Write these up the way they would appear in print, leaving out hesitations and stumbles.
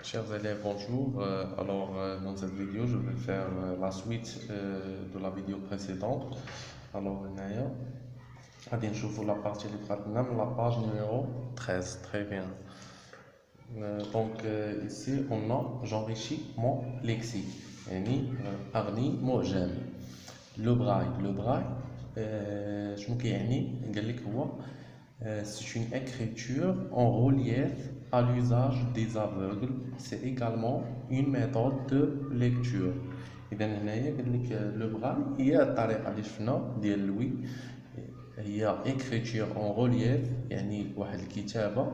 Chers élèves, bonjour. Dans cette vidéo, je vais faire la suite de la vidéo précédente. Naya, غادي نشوفوا la partie اللي بقات لنا من la page numéro 13. Très bien. Ici, on a j'enrichis mon lexique. يعني أغني معجمي. Le braille, شنو كيعني؟ قال لك هو c'est une écriture en relief à l'usage des aveugles. C'est également une méthode de lecture. إذا هنايا قال لك لو براي هي الطريقة اللي شفنا ديال لوي، هي écriture en relief يعني واحد الكتابة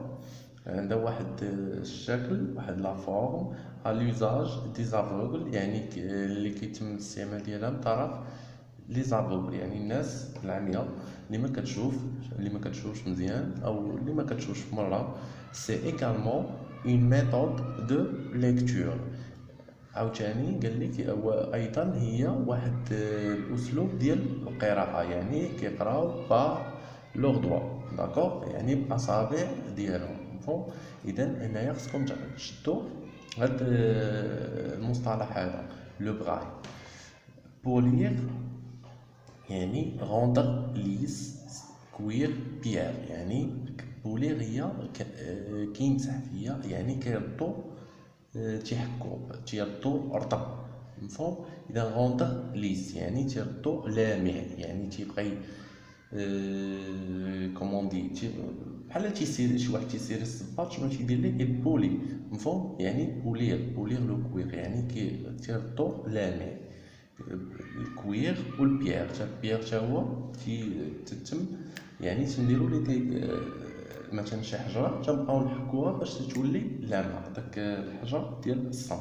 عندها واحد الشكل، واحد لا فورم à l'usage des aveugles يعني اللي كيتم الاستعمال ديالها من طرف لي زافوغل يعني الناس العمياء اللي ما كتشوفش مزيان او اللي ما كتشوفش مره. سي ايغالمون اون ميثود دو ليكتور. عاوتاني قال لك ايضا هي واحد الاسلوب ديال القراءه، يعني كيقراو با لوغ دوا داكوغ يعني باصابع ديالهم مفهوم. اذا هنايا خصكم تشدوا هاد المصطلح هذا لو براي. بوليغ يعني غوندر ليس كوير بيير يعني بوليغ هي كيمسح فيا يعني كيردو تيحكو تيردو رطب مفهوم. اذا غوندر ليس يعني تيردو لامع يعني تيبقى كومون دي بحال تيسير شي واحد تيسير الصباط شنو تيدير ليه يبولي مفهوم. يعني بوليغ لو كوير يعني تيردو لامع. الكوير والبيير البيير حتى هو تتم يعني تنديرو ليه مثلا شي حجره تنبقاو نحكوها باش تولي لامعه داك الحجره ديال الصم.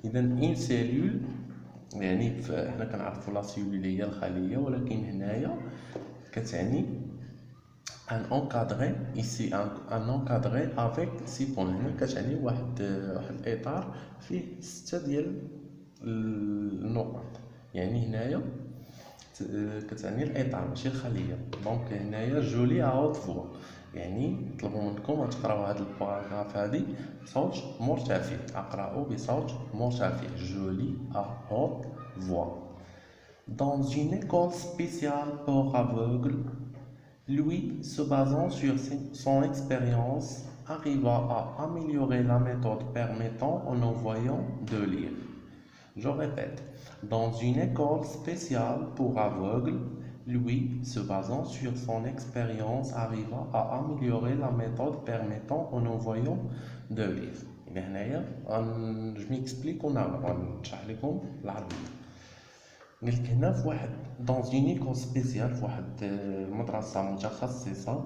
اذا ان سيلول يعني حنا كنعرفوا لا سيلول اللي هي الخليه، ولكن هنايا كتعني ان اونكادري ici ان اونكادري افيك سي بوين. هنا كتعني واحد الاطار فيه 6 ديال النقط. يعني هنايا كتعني الاطار ماشي الخليه. دونك هنايا جولي اوت فوا يعني طلبوا منكم تقراو هذا الباراغراف هذه بصوت مرتفع. اقراو بصوت مرتفع جولي اوت فوا. Dans une école spéciale pour aveugles, Louis, se basant sur son expérience, arriva à améliorer la méthode permettant aux non-voyants de lire. Je répète, dans une école spéciale pour aveugles, Louis, se basant sur son expérience, arriva à améliorer la méthode permettant aux non-voyants de lire. Je m'explique ونشرح لكم العربية. قلت هنا في واحد دون اون ايكول سبيسيال في واحد مدرسة متخصصة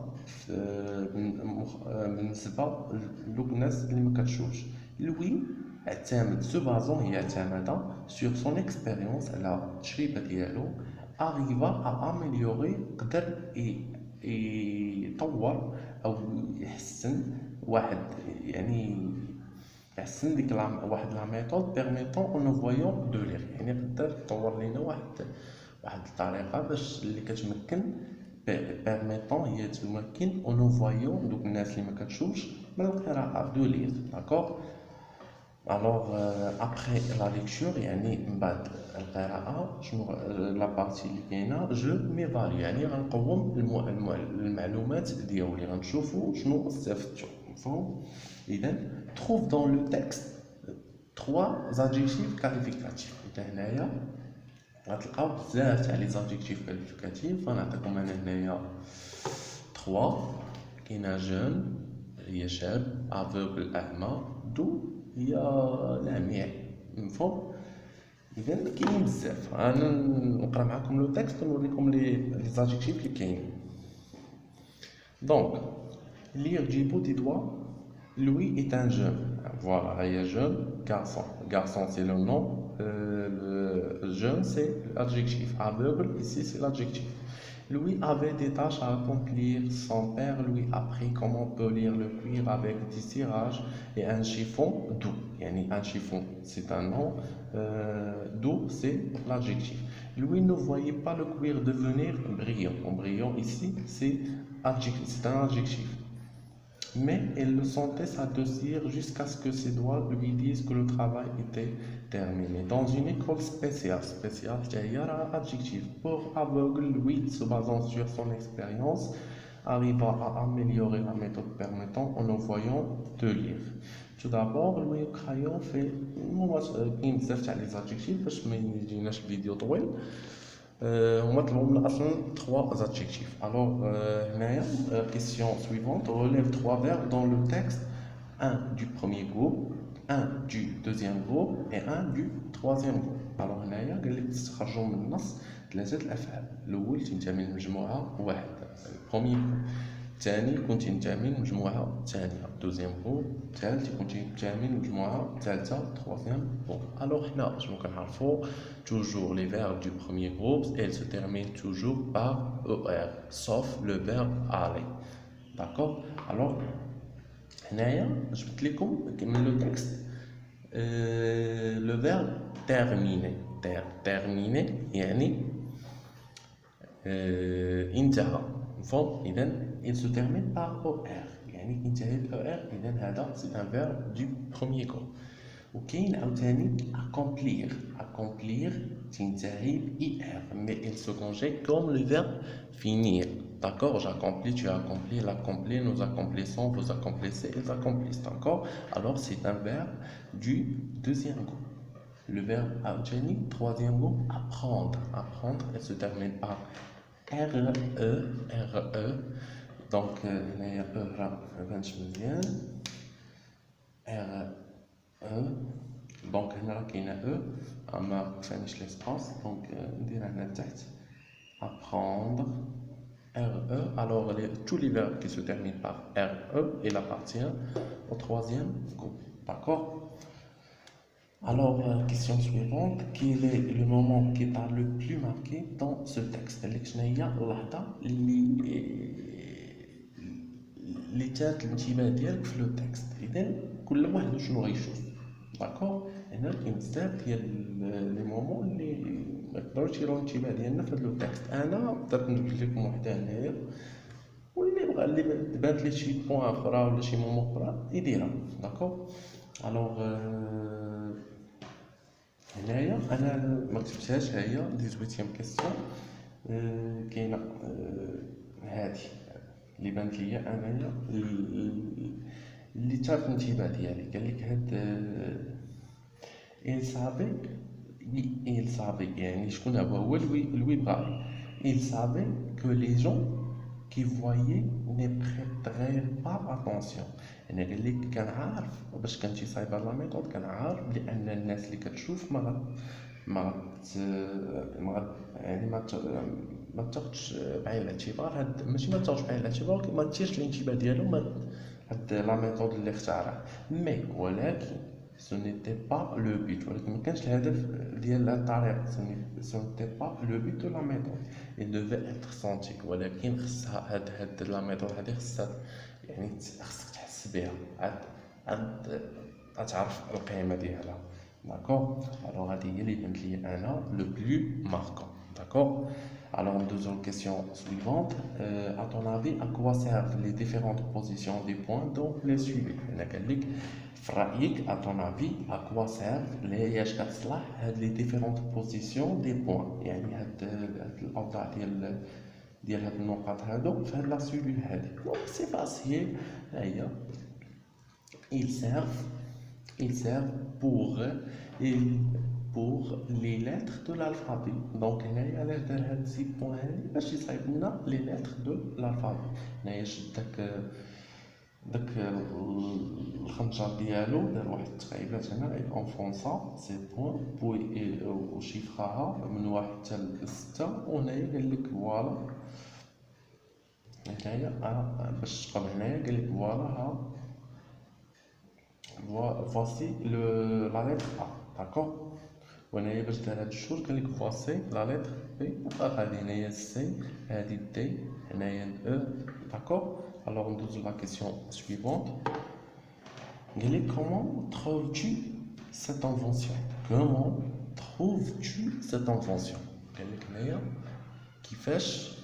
بالنسبة لدوك الناس اللي ما كتشوفش. لوي اعتمد سو بازون هي اعتمد سور سون اكسبيريونس على التجربة ديالو. اريفا ا اميليوري قدر يطور او يحسن واحد يعني يحسن ديك واحد لا ميثود بيرميتون او نو فويون دو لير يعني قدر يطور لينا واحد الطريقه باش اللي كتمكن بيرميتون هي تمكن او نو فويون دوك الناس اللي ما كتشوفش من القراءه دو لير داكوغ. ابخي لا ليكتور يعني من بعد القراءه شنو لا بارتي اللي كاينه جو ميفالي يعني غنقوم المعلومات ديالي غنشوفوا شنو استفدتو مفهوم. إذا trouve dans le texte 3 adjectifs qualificatifs. إذا هنايا غتلقاو بزاف تاع لي زادجيكتيف كاليفيكاتيف. غنعطيكم انا هنايا 3. كاينه جون هي شاب، افوغل اعمى، دو هي لامع مفهوم. اذا كاينين بزاف. انا نقرا معكم لو تكست ونوريكم لي زادجيكتيف اللي كاينين. دونك lire du bout des doigts. Louis est un jeune. Voilà, il y a jeune garçon. Garçon, c'est le nom. Le jeune, c'est l'adjectif. Aveugle, ici, c'est l'adjectif. Louis avait des tâches à accomplir. Son père lui apprit comment polir le cuir avec des tirages et un chiffon doux. Yani un chiffon, c'est un nom. Doux, c'est l'adjectif. Louis ne voyait pas le cuir devenir brillant. En brillant, ici, c'est un adjectif. mais elle le sentait s'adoucir jusqu'à ce que ses doigts lui disent que le travail était terminé. Dans une école spéciale, c'est adjectif pour aveugle, oui, se basant sur son expérience, arriva à améliorer la méthode permettant en nous voyant de lire. Tout d'abord, le crayon fait كاين بزاف تاع لي زادجيكتيف باش ما يجيناش الفيديو طويل. هما طلبوا لنا اصلا 3 adjectifs. Alors هنايا question suivante, relève 3 verbes dans le texte, un du premier groupe, un du deuxième groupe et un du troisième groupe. Alors هنايا قال لك تستخرجوا من النص 3 الافعال. الاول تنتمي لمجموعه واحد premier groupe, الثاني يكون تنتمي لمجموعه ثانيه دوزيام جروب، الثالث يكون تنتمي لمجموعه ثالثه troisième groupe. Alors حنا باش كنعرفوا toujours les verbes du premier groupe, elles se terminent toujours par er, sauf le verbe aller. D'accord? Alors هنايا جبت لكم من le texte le verbe terminer. terminer يعني انتهى. مفهوم؟ إذا il se termine par er يعني انتهى ب er. إذا هذا c'est un verbe du premier groupe. وكاين عاوتاني accomplir تنتهي ب er mais il se conjugue comme le verbe finir. D'accord? J'accomplis, tu accomplis, il accomplit, nous accomplissons, vous accomplissez, ils accomplissent. D'accord? Alors c'est un verbe du deuxième groupe. Le verbe عاوتاني troisième groupe, apprendre. Elle se termine par re. Donc هنايا راه مابانش مزيان re. Donc هنا راه كاينه او اما كفانيش ليسباس. دونك نديرها هنا لتحت apprendre re. Alors tous les verbes qui se terminent par re, il appartient au troisième groupe. D'accord? Alors, question suivante, quel est le moment qui t'a le plus marqué dans ce texte? اللحظة اللي جات الانتباه ديالك في لو تكست. إذا كل واحد وشنو غيشوف. داكور؟ هنا كاين بزاف ديال لي مومون اللي ميقدروش يراو الانتباه ديالنا في هاد لو تكست. أنا قدرت نجبد لكم وحدة هنايا، واللي بغا اللي تبانت ليه شي بوان أخرى ولا شي مومون أخرى يديرها. داكور؟ ألوغ هنايا انا ما كتبتهاش، ها هي 18 كيسيون. كاينه هادي اللي بانت ليا انايا اللي تاعت الانتباه ديالي. قال لك هاد il savait يعني شكون هو لوي بغاي. il savait que les gens qui voyaient ne prêteraient pas attention. انا قال لك كان عارف باش كنتي صايبه لا ميثود، كان عارف بان الناس اللي كتشوف يعني ما تاخذش بعين الاعتبار. هاد ماشي ما تاخذش بعين الاعتبار، ما تثيرش الانتباه ديالهم هاد لا ميثود اللي اختارها. مي ولكن ce n'était pas le but، ولكن ما كانش الهدف ديال هاد الطريقه. ce n'était pas le but de la méthode. il devait être senti، ولكن خصها هاد لا ميثود هادي خصها يعني خصك تحس بها، عاد تعرف القيمه ديالها. داكور؟ الوغ هادي هي اللي بانت لي انا لو بلو ماركون. داكور؟ Alors, deuxième question suivante. À ton avis, à quoi servent les différentes positions des points dans les suivis? À ton avis, à quoi servent les différentes positions des points? يعني الأوضاع ديال هاد النقاط هادو في هاد لا سولي هادي. سي فاسيل. هيا ils servent pour les lettres de l'alphabet. Donc هنايا علاش دار هاد سي بوان هادي باش يصايب لنا لي ليتر دو l'alphabet. هنايا شد داك الخنجر ديالو، دار واحد التقعيبات هنا انفونسا سي بوين وشيفراها من 1 حتى ل 6. وهنايا قال لك فوالا هنايا باش تقرب هنايا قال لك فوالا voici la lettre A. D'accord? وهنايا باش دار هاد الشور قال لك voici la lettre B. هادي هنايا C، هادي D، هنايا E. D'accord? Alors on pose la question suivante. Comment trouves-tu cette invention? Comment trouves-tu cette invention? كيفاش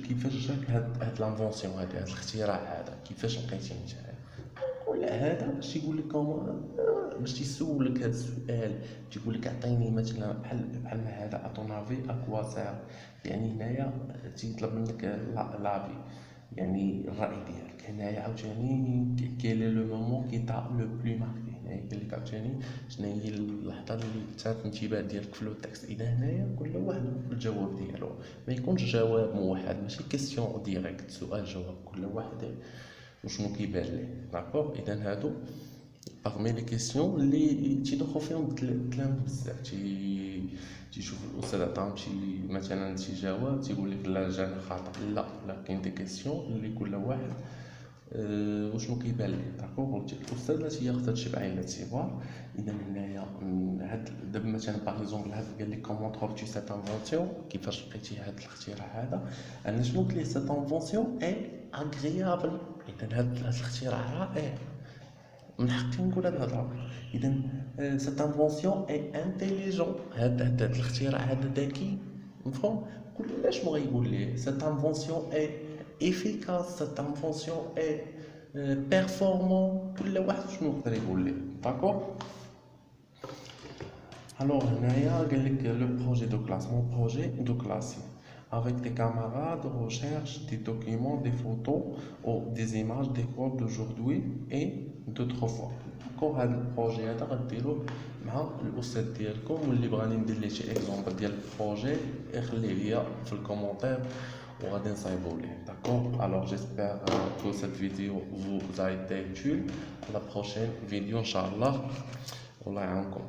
كيفاش جاك هاد لانفونسيون هاد الاختراع هذا، كيفاش لقيتيه نتايا؟ ولا هذا باش يقول لك كومون، باش تيسولك هذا السؤال، تيقول لك عطيني مثلا بحال ما هذا اتونافي اكوا سير، يعني هنايا تيطلب منك لافي، يعني الراي ديالك. هنايا عاوتاني كيل لو مومون كي تا لو بلو ماركي، هنايا قال لك عاوتاني شنو هي اللحظه اللي تثارت الانتباه ديالك في لو تكست. اذا هنايا كل واحد بالجواب ديالو، ما يكونش جواب موحد، ماشي كيسيون ديريكت سؤال جواب، كل واحد وشنو كيبان ليه. داكوغ، اذا هادو باغمي لي كيسيون اللي تيدخلوا فيهم الكلام بزاف. تيشوف الاستاذ عطاهم مثلا شي جواب تيقول لك لا جاني خطا، لا كاين دي كيسيون اللي كل واحد وشنو كيبان ليه. داكوغ، الاستاذ لا تياخذ هادشي بعين الاعتبار. اذا هنايا هاد دابا مثلا باغ اكزومبل هاد قال لك كومون تروفتي سيت انفونسيون، كيفاش لقيتي هاد الاختراع هذا. انا شنو قلت ليه؟ سيت انفونسيون اي اغريابل، اذا هاد الاختراع رائع، من حقي نقول هاد الهضره. اذا سيت انفونسيون اي انتيليجون، هاد الاختراع هذا ذكي، مفهوم؟ كل شنو غيقول ليه؟ سيت انفونسيون اي افيكاس، سيت انفونسيون اي بيرفورمون، كل واحد شنو يقدر يقول ليه. داكور. Alors, هنايا قال لك le projet de classe, mon projet de classe avec des camarades recherche des documents, des photos ou des images des cours d'aujourd'hui et d'autrefois. D'accord, هذا البروجي هذا غديروه مع الاستاذ ديالكم، واللي بغاني ندير ليه شي اكزومبل ديال البروجي يخليه ليا في الكومونتير وغادي نصايبو ليه. داكور. alors j'espère que cette vidéo vous a été utile. à la prochaine vidéo ان شاء الله، والله يعاونكم.